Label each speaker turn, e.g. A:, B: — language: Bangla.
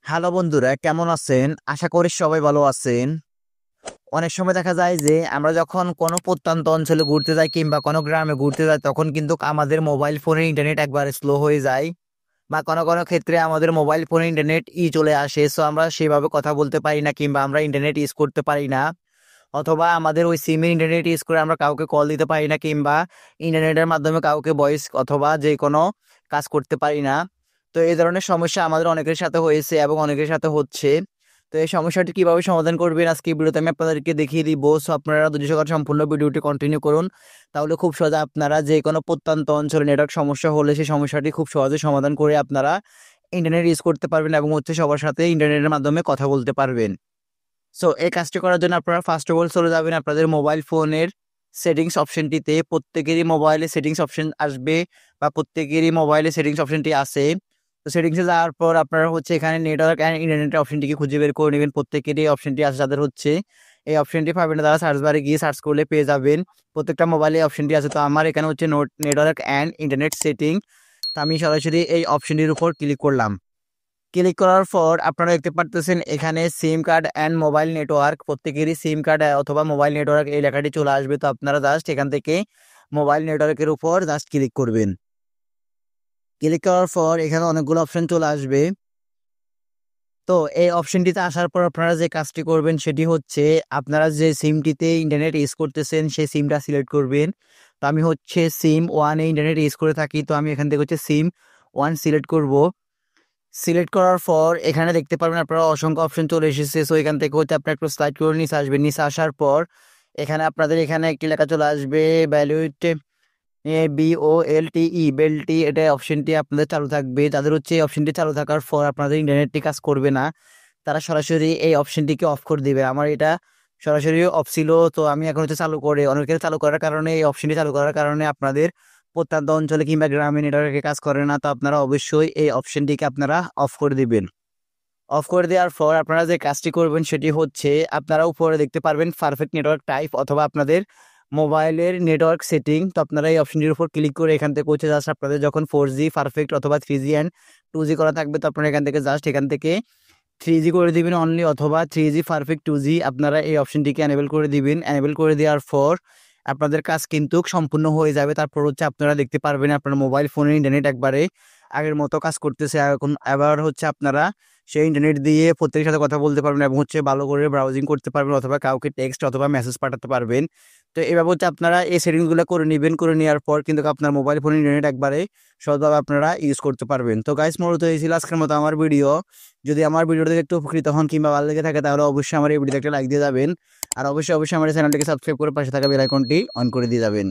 A: হ্যালো বন্ধুরা, কেমন আছেন? আশা করি সবাই ভালো আছেন। অনেক সময় দেখা যায় যে আমরা যখন কোনো প্রত্যন্ত অঞ্চলে ঘুরতে যাই কিংবা কোনো গ্রামে ঘুরতে যাই তখন কিন্তু আমাদের মোবাইল ফোনের ইন্টারনেট একবারে স্লো হয়ে যায় বা কোনো ক্ষেত্রে আমাদের মোবাইল ফোনে ইন্টারনেট চলে আসে। সো আমরা সেভাবে কথা বলতে পারি না কিংবা আমরা ইন্টারনেট ইউজ করতে পারি না, অথবা আমাদের ওই সিমের ইন্টারনেট ইউজ করে আমরা কাউকে কল দিতে পারি না কিংবা ইন্টারনেটের মাধ্যমে কাউকে ভয়েস অথবা যে কোনো কাজ করতে পারি না। তো এই ধরনের সমস্যা আমাদের অনেকের সাথে হয়েছে এবং অনেকের সাথে হচ্ছে। তো এই সমস্যাটি কিভাবে সমাধান করবেন আজকে এই ভিডিওতে আমি আপনাদেরকে দেখিয়ে দিব। সো আপনারা ধৈর্য সহকারে সম্পূর্ণ ভিডিওটি কন্টিনিউ করুন, তাহলে খুব সহজে আপনারা যে কোনো প্রত্যন্ত অঞ্চলে নেটওয়ার্ক সমস্যা হলে সেই সমস্যাটি খুব সহজে সমাধান করে আপনারা ইন্টারনেট ইউজ করতে পারবেন এবং সবার সাথে ইন্টারনেটের মাধ্যমে কথা বলতে পারবেন। সো এই কাজটি করার জন্য আপনারা ফার্স্ট অফ অল চলে যাবেন আপনাদের মোবাইল ফোনের সেটিংস অপশনটিতে। প্রত্যেকেরই মোবাইলে সেটিংস অপশন আসবে বা প্রত্যেকেরই মোবাইলে সেটিংস অপশনটি আছে। তো সেটিংসে যাওয়ার পর আপনারা এখানে নেটওয়ার্ক অ্যান্ড ইন্টারনেটের অপশনটিকে খুঁজে বের করে নেবেন। প্রত্যেকেরই এই অপশনটি আছে যাদের এই অপশনটি পাবেন না, তারা সার্চ বারে গিয়ে সার্চ করলে পেয়ে যাবেন। প্রত্যেকটা মোবাইলে অপশনটি আছে। তো আমার এখানে নেটওয়ার্ক অ্যান্ড ইন্টারনেট সেটিং। তো আমি সরাসরি এই অপশনটির উপর ক্লিক করলাম। ক্লিক করার পর আপনারা দেখতে পারতেছেন এখানে সিম কার্ড অ্যান্ড মোবাইল নেটওয়ার্ক, প্রত্যেকেরই সিম কার্ড অথবা মোবাইল নেটওয়ার্ক এই লেখাটি চলে আসবে। তো আপনারা জাস্ট এখান থেকে মোবাইল নেটওয়ার্কের উপর জাস্ট ক্লিক করবেন। ক্লিক করার পর এখানে অনেকগুলো অপশন চলে আসবে। তো এই অপশনটিতে আসার পর আপনারা যে কাজটি করবেন সেটি হচ্ছে আপনারা যে সিমটিতে ইন্টারনেট ইউজ করতেছেন সেই সিমটা সিলেক্ট করবেন। তো আমি সিম ওয়ানে ইন্টারনেট ইউজ করে থাকি, তো আমি এখান থেকে সিম ওয়ান সিলেক্ট করব। সিলেক্ট করার পর এখানে দেখতে পারবেন আপনারা অসংখ্য অপশন চলে এসেছে। সো এখান থেকে আপনারা একটু স্লাইড করে নিচে আসবেন। নিচে আসার পর এখানে আপনাদের এখানে একটি লেখা চলে আসবে ভ্যালুইট BOLTE বেলটি, এটা অপশনটি আপনাদের চালু থাকবে। যাদের এই অপশনটি চালু থাকার পর আপনাদের ইন্টারনেটটি কাজ করবে না, তারা সরাসরি এই অপশনটিকে অফ করে দিবে। আমার এটা সরাসরি অফ ছিল, তো আমি এখন চালু করে অনেকের চালু করার কারণে এই অপশনটি চালু করার কারণে আপনাদের প্রত্যন্ত অঞ্চলে কিংবা গ্রামে নেটওয়ার্কে কাজ করে না। তো আপনারা অবশ্যই এই অপশনটিকে আপনারা অফ করে দিবেন। অফ করে দেওয়ার পর আপনারা যে কাজটি করবেন সেটি হচ্ছে আপনারা উপরে দেখতে পারবেন পারফেক্ট নেটওয়ার্ক টাইপ অথবা আপনাদের মোবাইলের নেটওয়ার্ক সেটিং। তো আপনারা এই অপশনটির উপর ক্লিক করে এখান থেকে জাস্ট আপনাদের যখন 4G পারফেক্ট অথবা 3G অ্যান্ড 2G করা থাকবে, তো আপনারা এখান থেকে জাস্ট এখান থেকে 3G করে দিবেন অনলি, অথবা 3G পারফেক্ট 2G আপনারা এই অপশনটিকে এনেবল করে দিবেন। এনেবল করে দেওয়ার পর আপনাদের কাজ কিন্তু সম্পূর্ণ হয়ে যাবে। তারপর আপনারা দেখতে পারবেন আপনার মোবাইল ফোনের ইন্টারনেট একবারে আগের মতো কাজ করতেছে। এখন এবার আপনারা সেই ইন্টারনেট দিয়ে প্রত্যেকের সাথে কথা বলতে পারবেন এবং ভালো করে ব্রাউজিং করতে পারবেন অথবা কাউকে টেক্সট অথবা মেসেজ পাঠাতে পারবেন। তো এভাবে আপনারা এই সেটিংসগুলো করে নেবেন। করে নেওয়ার পর কিন্তু আপনার মোবাইল ফোনের ইন্টারনেট একবারে সহজভাবে আপনারা ইউজ করতে পারবেন। তো গাইস, মূলত এই ছিল আজকের মতো আমার ভিডিও। যদি আমার ভিডিওটা দেখে একটু উপকৃত হন কিংবা ভালো লেগে থাকে তাহলে অবশ্যই আমার এই ভিডিওতে একটা লাইক দিয়ে যাবেন। আর অবশ্যই আমার চ্যানেলটিকে সাবস্ক্রাইব করে পাশে থাকা বেল আইকনটি অন করে দিয়ে যাবেন।